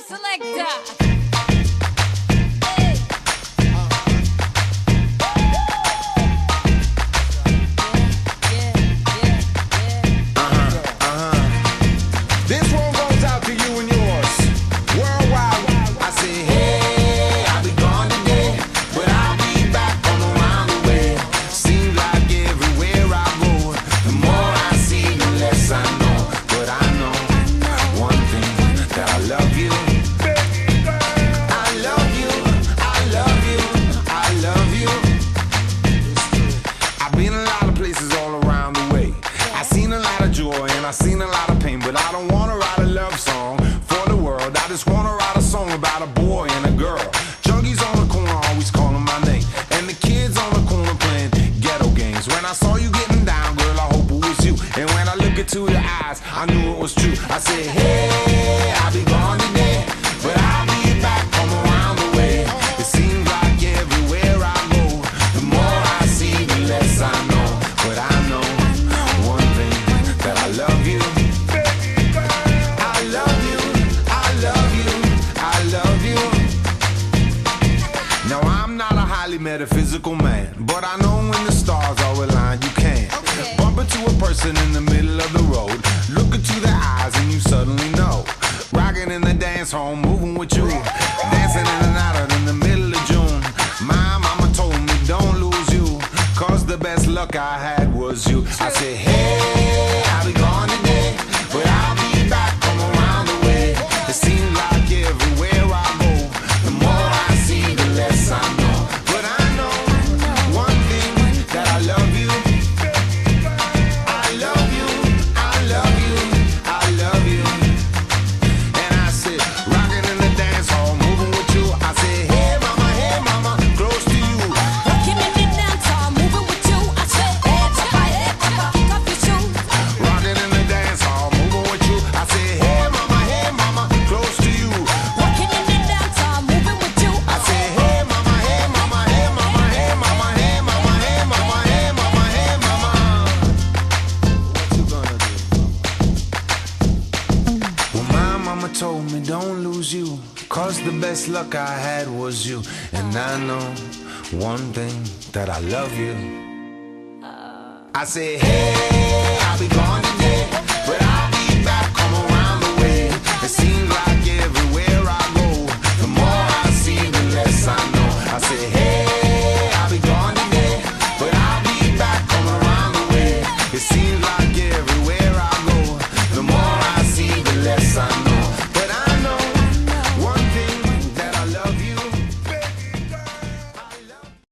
selector. This one goes out to you and yours. Worldwide. I say, hey, I'll be gone today, but I'll be back from around the way. Seems like everywhere I go, the more I see, the less I know. But I know one thing, that I love you. I love you, I love you, I love you. I've been a lot of places all around the way. I've seen a lot of joy and I've seen a lot of pain, but I don't wanna write a love song for the world. I just wanna write a song about a boy and a girl. Junkies on the corner always calling my name, and the kids on the corner playing ghetto games. When I saw you getting down, girl, I hope it was you. And when I look into your eyes, I knew it was true. I said, hey, I'll be gone today, but I'll be back from around the way. It seems like everywhere I go, the more I see, the less I know. But I know one thing, that I love you. I love you, I love you, I love you. Now I'm not a highly metaphysical man, but I know when the stars are aligned, you can bump into a person in the middle of the road, look into their eyes and you suddenly know. Rocking in the dance hall, moving with you, dancing in and out in the middle of June. My mama told me don't lose you, cause the best luck I had was you. I said, hey, I'll be gone today, but I'll be back from around the way. It seems like everywhere I go, the more I see, the less I know. But I know one thing, that I love you. I love you, I love you, I love you. And I said, rocking in the dance hall, moving with you. I said, hey mama, close to you. Rocking in the dance hall, moving with you. I said, hey papa, kick off your shoes. Rocking in the dance hall, moving with you. I said, hey mama, close to you. Rocking in the dance hall, moving with you. I said, hey mama, hey mama, hey mama, hey mama, hey mama, hey mama, hey mama, hey mama. What you gonna do? Well, my mama told me don't lose you, cause the best luck I had was you. And I know one thing, that I love you. I said, hey, I'll be gone today.